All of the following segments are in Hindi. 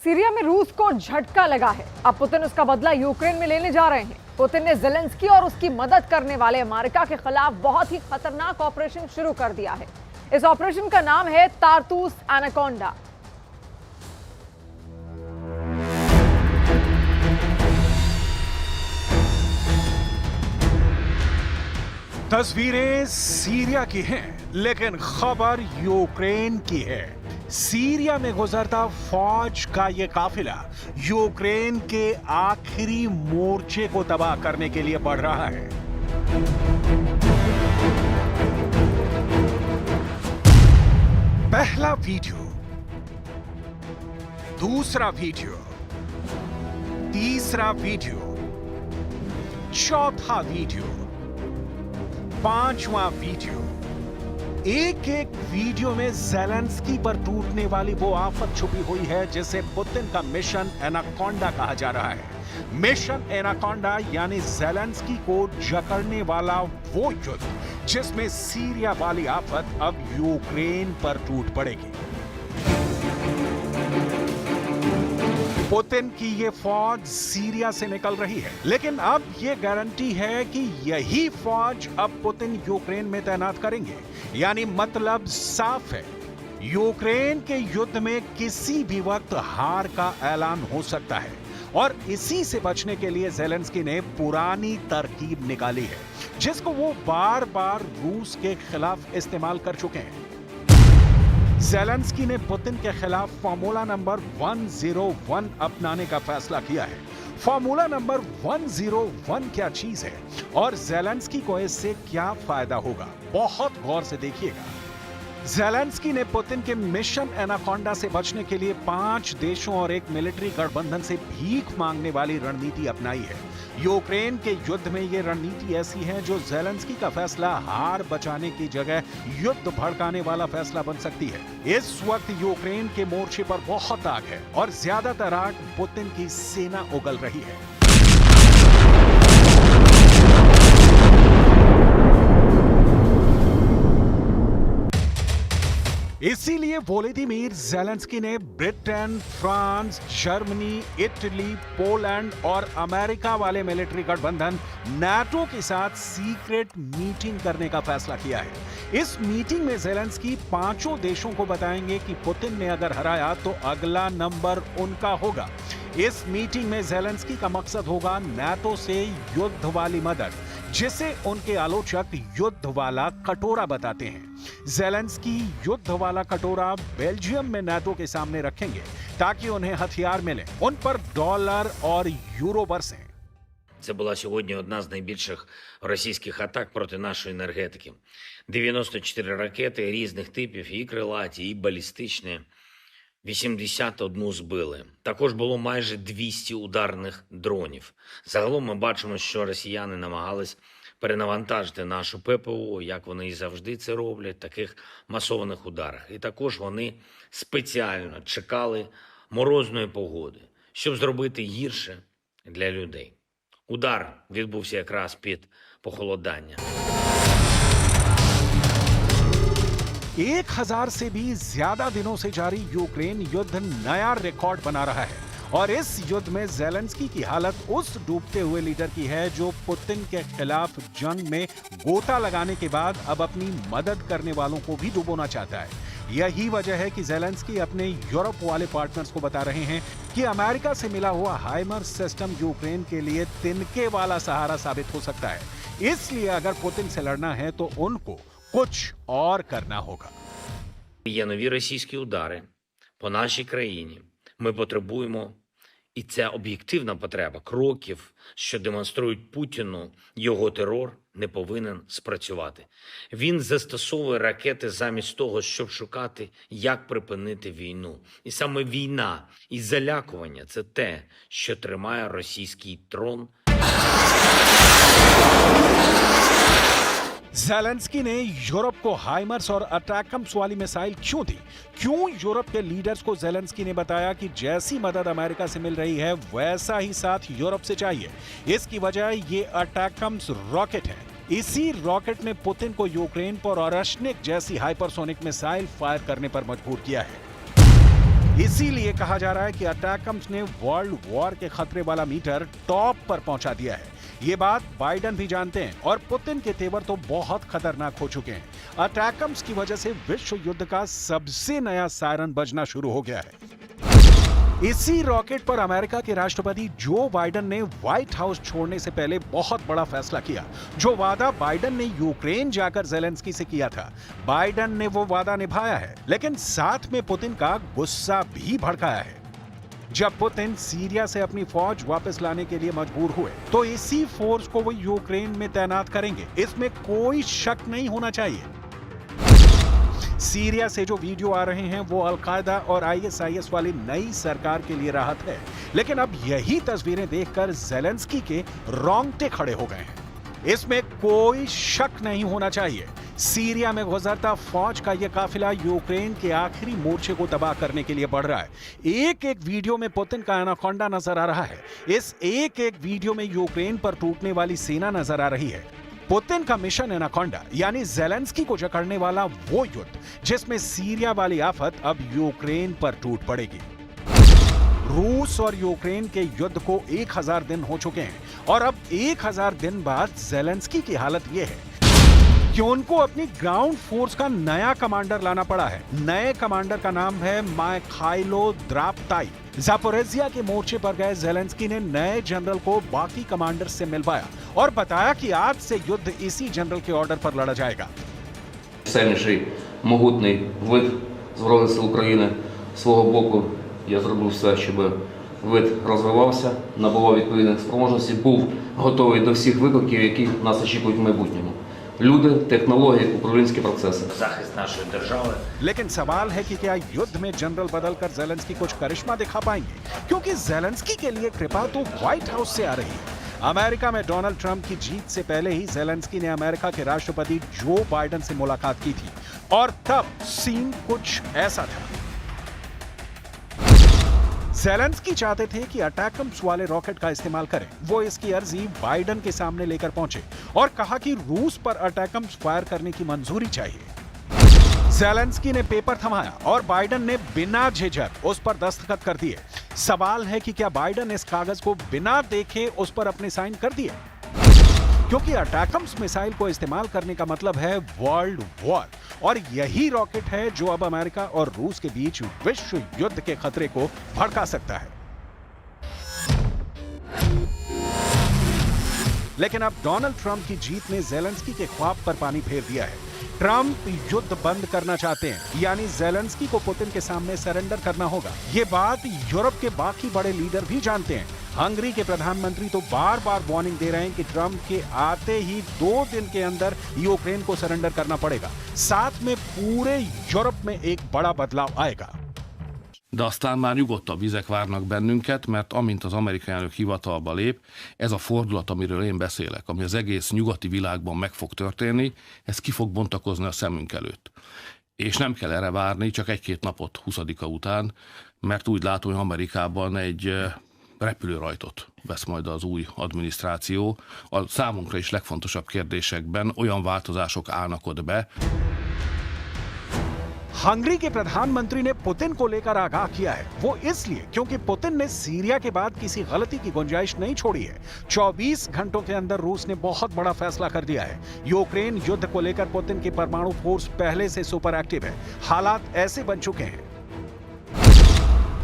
सीरिया में रूस को झटका लगा है। अब पुतिन उसका बदला यूक्रेन में लेने जा रहे हैं। पुतिन ने ज़ेलेंस्की और उसकी मदद करने वाले अमेरिका के खिलाफ बहुत ही खतरनाक ऑपरेशन शुरू कर दिया है। इस ऑपरेशन का नाम है तारतूस एनाकोंडा। तस्वीरें सीरिया की हैं, लेकिन खबर यूक्रेन की है। सीरिया में गुजरता फौज का यह काफिला यूक्रेन के आखिरी मोर्चे को तबाह करने के लिए बढ़ रहा है। पहला वीडियो, दूसरा वीडियो, तीसरा वीडियो, चौथा वीडियो, पांचवा वीडियो। एक एक वीडियो में ज़ेलेंस्की पर टूटने वाली वो आफत छुपी हुई है जिसे पुतिन का मिशन एनाकोंडा कहा जा रहा है। मिशन एनाकोंडा यानी ज़ेलेंस्की को जकड़ने वाला वो युद्ध जिसमें सीरिया वाली आफत अब यूक्रेन पर टूट पड़ेगी। पुतिन की ये फौज सीरिया से निकल रही है, लेकिन अब ये गारंटी है कि यही फौज अब पुतिन यूक्रेन में तैनात करेंगे। यानी मतलब साफ है, यूक्रेन के युद्ध में किसी भी वक्त हार का ऐलान हो सकता है। और इसी से बचने के लिए ज़ेलेंस्की ने पुरानी तरकीब निकाली है जिसको वो बार बार रूस के खिलाफ इस्तेमाल कर चुके हैं। ज़ेलेंस्की ने पुतिन के खिलाफ फॉर्मूला नंबर 101 अपनाने का फैसला किया है। फॉर्मूला नंबर 101 क्या चीज है और ज़ेलेंस्की को इससे क्या फायदा होगा, बहुत गौर से देखिएगा। ज़ेलेंस्की ने पुतिन के मिशन एनाकोंडा से बचने के लिए 5 देशों और एक मिलिट्री गठबंधन से भीख मांगने वाली रणनीति अपनाई है। यूक्रेन के युद्ध में यह रणनीति ऐसी है जो ज़ेलेंस्की का फैसला हार बचाने की जगह युद्ध भड़काने वाला फैसला बन सकती है। इस वक्त यूक्रेन के मोर्चे पर बहुत आग है और ज्यादातर आग पुतिन की सेना उगल रही है। इसीलिए वोलोदिमीर ज़ेलेंस्की ने Britain, France, Germany, Italy, Poland और अमेरिका वाले मिलिट्री गठबंधन नाटो के साथ सीक्रेट मीटिंग करने का फैसला किया है। इस मीटिंग में ज़ेलेंस्की 5 देशों को बताएंगे कि पुतिन ने अगर हराया तो अगला नंबर उनका होगा। इस मीटिंग में ज़ेलेंस्की का मकसद होगा नाटो से युद्ध वाली मदद, जिसे उनके आलोचक युद्ध वाला कटोरा बताते हैं। ज़ेलेंस्की युद्ध वाला कटोरा बेल्जियम में नाटो के सामने रखेंगे ताकि उन्हें हथियार मिले, उन पर डॉलर और यूरो बरसें। Це була сьогодні одна з найбільших російських атак проти нашої енергетики. 94 ракети різних типів, і крилаті, і балістичні. 81 збили. Також було майже 200 ударних дронів. Загалом ми бачимо, що росіяни намагались перенавантажити нашу ППО, як вони і завжди це роблять, в таких масованих ударах. І також вони спеціально чекали морозної погоди, щоб зробити гірше для людей. Удар відбувся якраз під похолодання. 1000 से भी ज्यादा दिनों से जारी यूक्रेन युद्ध नया रिकॉर्ड बना रहा है और इस युद्ध में ज़ेलेंस्की की हालत उस डूबते हुए लीडर की है जो पुतिन के खिलाफ जंग में गोता लगाने के बाद अब अपनी मदद करने वालों को भी डुबोना चाहता है। यही वजह है कि ज़ेलेंस्की अपने यूरोप वाले पार्टनर्स को बता रहे हैं कि अमेरिका से मिला हुआ हाइमर्स सिस्टम यूक्रेन के लिए तिनके वाला सहारा साबित हो सकता है। इसलिए अगर पुतिन से लड़ना है तो उनको कुछ और करना होगा। Є нові російські удари по нашій країні. Ми потребуємо, і це об'єктивна потреба, кроків, що демонструють Путіну, його терор не повинен спрацювати. Він застосовує ракети замість того, щоб шукати, як припинити війну. І саме війна і залякування – це те, що тримає російський трон. ज़ेलेंस्की ने यूरोप को हाइमर्स और अटैकम्स वाली मिसाइल क्यों दी? क्यों यूरोप के लीडर्स को ज़ेलेंस्की ने बताया कि जैसी मदद अमेरिका से मिल रही है वैसा ही साथ यूरोप से चाहिए? इसकी वजह ये अटैकम्स रॉकेट है। इसी रॉकेट ने पुतिन को यूक्रेन पर ओरेश्निक जैसी हाइपरसोनिक मिसाइल फायर करने पर मजबूर किया है। इसीलिए कहा जा रहा है कि अटैकम्स ने वर्ल्ड वॉर के खतरे वाला मीटर टॉप पर पहुंचा दिया है। ये बात बाइडन भी जानते हैं और पुतिन के तेवर तो बहुत खतरनाक हो चुके हैं। अटैकम्स की वजह से विश्व युद्ध का सबसे नया सायरन बजना शुरू हो गया है। इसी रॉकेट पर अमेरिका के राष्ट्रपति जो बाइडन ने व्हाइट हाउस छोड़ने से पहले बहुत बड़ा फैसला किया। जो वादा बाइडन ने यूक्रेन जाकर ज़ेलेंस्की से किया था, बाइडन ने वो वादा निभाया है, लेकिन साथ में पुतिन का गुस्सा भी भड़काया है। जब पुतिन सीरिया से अपनी फौज वापस लाने के लिए मजबूर हुए तो इसी फोर्स को वो यूक्रेन में तैनात करेंगे, इसमें कोई शक नहीं होना चाहिए। सीरिया से जो वीडियो आ रहे हैं वो अलकायदा और आईएसआईएस वाली नई सरकार के लिए राहत है, लेकिन अब यही तस्वीरें देखकर ज़ेलेंस्की के रोंगटे खड़े हो गए हैं। इसमें कोई शक नहीं होना चाहिए, सीरिया में गुजरता फौज का यह काफिला यूक्रेन के आखिरी मोर्चे को तबाह करने के लिए बढ़ रहा है। एक एक वीडियो में पुतिन का एनाकोंडा नजर आ रहा है। इस एक एक वीडियो में यूक्रेन पर टूटने वाली सेना नजर आ रही है। पुतिन का मिशन एनाकोंडा यानी ज़ेलेंस्की को जकड़ने वाला वो युद्ध जिसमें सीरिया वाली आफत अब यूक्रेन पर टूट पड़ेगी। रूस और यूक्रेन के युद्ध को 1000 दिन हो चुके हैं और अब 1000 दिन बाद ज़ेलेंस्की की हालत यह है कि उनको अपनी ग्राउंड फोर्स का नया कमांडर लाना पड़ा है। नए कमांडर का नाम है माइखाइलो द्रापताई। ज़ापोरिज़िया के मोर्चे पर गए ज़ेलेंस्की ने नए जनरल को बाकी कमांडर से मिलवाया और बताया कि आज से युद्ध इसी जनरल के ऑर्डर पर लड़ा जाएगा। Сильніший, могутний вид Збройних сил України. Свого боку я зробив все, щоб вид розвивався, набував відповідних спроможностей, був готовий до всіх викликів, які нас очікують в майбутньому. Люди, технології, управлінські процеси. Захист нашої держави. लेकिन सवाल है कि क्या युद्ध में जनरल बदलकर ज़ेलेंस्की कुछ करिश्मा दिखा पाएंगे, क्योंकि ज़ेलेंस्की के लिए कृपा तो व्हाइट हाउस से आ रही है। अमेरिका में डोनाल्ड ट्रंप की जीत से पहले ही ज़ेलेंस्की ने अमेरिका के राष्ट्रपति जो बाइडन से मुलाकात की थी और तब सीन कुछ ऐसा था। ज़ेलेंस्की चाहते थे कि अटैकम्स वाले रॉकेट का इस्तेमाल करें। वो इसकी अर्जी बाइडन के सामने लेकर पहुंचे और कहा कि रूस पर अटैकम्स फायर करने की मंजूरी चाहिए। ज़ेलेंस्की ने पेपर थमाया और बाइडन ने बिना झिझक उस पर दस्तखत कर दिए। सवाल है कि क्या बाइडन इस कागज को बिना देखे उस पर अपने साइन कर दिए, क्योंकि अटैकम्स मिसाइल को इस्तेमाल करने का मतलब है वर्ल्ड वॉर और यही रॉकेट है जो अब अमेरिका और रूस के बीच विश्व युद्ध के खतरे को भड़का सकता है। लेकिन अब डोनाल्ड ट्रंप की जीत ने ज़ेलेंस्की के ख्वाब पर पानी फेर दिया है। ट्रंप युद्ध बंद करना चाहते हैं, यानी ज़ेलेंस्की को पुतिन के सामने सरेंडर करना होगा। ये बात यूरोप के बाकी बड़े लीडर भी जानते हैं। हंगरी के प्रधानमंत्री तो बार बार वार्निंग दे रहे हैं कि ट्रंप के आते ही 2 दिन के अंदर यूक्रेन को सरेंडर करना पड़ेगा। साथ में पूरे यूरोप में एक बड़ा बदलाव आएगा। De aztán már nyugodtabb vizek várnak bennünket, mert amint az amerikai elnök hivatalba lép, ez a fordulat, amiről én beszélek, ami az egész nyugati világban meg fog történni, ez ki fog bontakozni a szemünk előtt. És nem kell erre várni, csak 1-2 napot 20-a után, mert úgy látom, hogy Amerikában egy repülőrajtot vesz majd az új adminisztráció. A számunkra is legfontosabb kérdésekben olyan változások állnak ott be. Hungary के प्रधानमंत्री ने पुतिन को लेकर आगाह किया है। वो इसलिए क्योंकि पुतिन ने सीरिया के बाद किसी गलती की गुंजाइश नहीं छोड़ी है। 24 घंटों के अंदर रूस ने बहुत बड़ा फैसला कर दिया है। यूक्रेन युद्ध को लेकर पुतिन की परमाणु फोर्स पहले से सुपर एक्टिव है। हालात ऐसे बन चुके हैं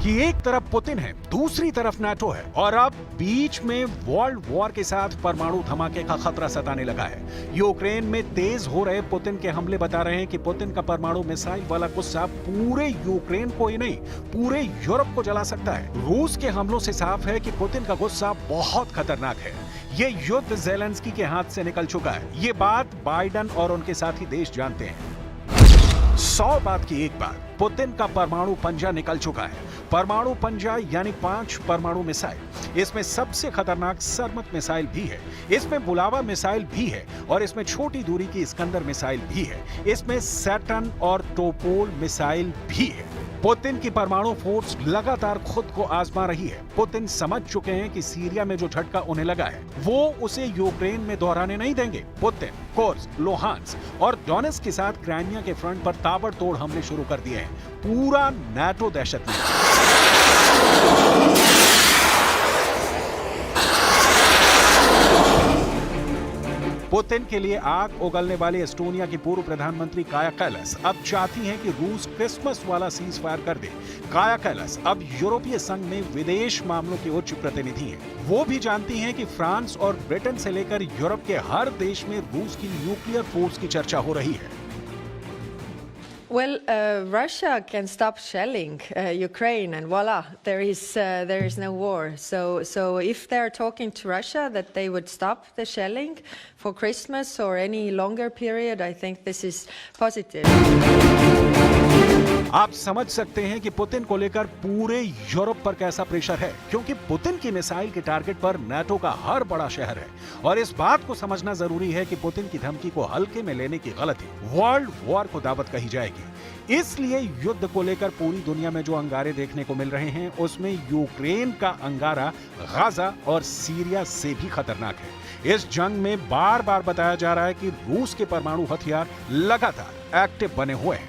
कि एक तरफ पुतिन है, दूसरी तरफ नाटो है और अब बीच में वर्ल्ड वॉर के साथ परमाणु धमाके का खतरा सताने लगा है। यूक्रेन में तेज हो रहे पुतिन के हमले बता रहे हैं कि पुतिन का परमाणु मिसाइल वाला गुस्सा पूरे यूक्रेन को ही नहीं, पूरे यूरोप को जला सकता है। रूस के हमलों से साफ है कि पुतिन का गुस्सा बहुत खतरनाक है। ये युद्ध ज़ेलेंस्की के हाथ से निकल चुका है। ये बात बाइडन और उनके साथी देश जानते हैं। 100 बात की एक बात, पुतिन का परमाणु पंजा निकल चुका है। परमाणु पंजा यानी 5 परमाणु मिसाइल। इसमें सबसे खतरनाक सरमत मिसाइल भी है, इसमें बुलावा मिसाइल भी है और इसमें छोटी दूरी की इस्कंदर मिसाइल भी है। इसमें सैटर्न और टोपोल मिसाइल भी है। पुतिन की परमाणु फोर्स लगातार खुद को आजमा रही है। पुतिन समझ चुके हैं कि सीरिया में जो झटका उन्हें लगा है वो उसे यूक्रेन में दोहराने नहीं देंगे। पुतिन कुर्स्क, लुहांस्क और डोनेट्स्क के साथ क्राइमिया के फ्रंट पर ताबड़तोड़ हमले शुरू कर दिए हैं। पूरा नाटो दहशत में है। पुतिन के लिए आग उगलने वाली एस्टोनिया की पूर्व प्रधानमंत्री काया कैलास अब चाहती हैं कि रूस क्रिसमस वाला सीज फायर कर दे। काया कैलास अब यूरोपीय संघ में विदेश मामलों की उच्च प्रतिनिधि हैं। वो भी जानती हैं कि फ्रांस और ब्रिटेन से लेकर यूरोप के हर देश में रूस की न्यूक्लियर फोर्स की चर्चा हो रही है। Well, Russia can stop shelling Ukraine, and voila, there is no war. So if they are talking to Russia that they would stop the shelling for Christmas or any longer period, I think this is positive. आप समझ सकते हैं कि पुतिन को लेकर पूरे यूरोप पर कैसा प्रेशर है, क्योंकि पुतिन की मिसाइल के टारगेट पर नाटो का हर बड़ा शहर है। और इस बात को समझना जरूरी है कि पुतिन की धमकी को हल्के में लेने की गलती वर्ल्ड वॉर को दावत कही जाएगी। इसलिए युद्ध को लेकर पूरी दुनिया में जो अंगारे देखने को मिल रहे हैं उसमें यूक्रेन का अंगारा गाजा और सीरिया से भी खतरनाक है। इस जंग में बार बार बताया जा रहा है कि रूस के परमाणु हथियार लगातार एक्टिव बने हुए हैं।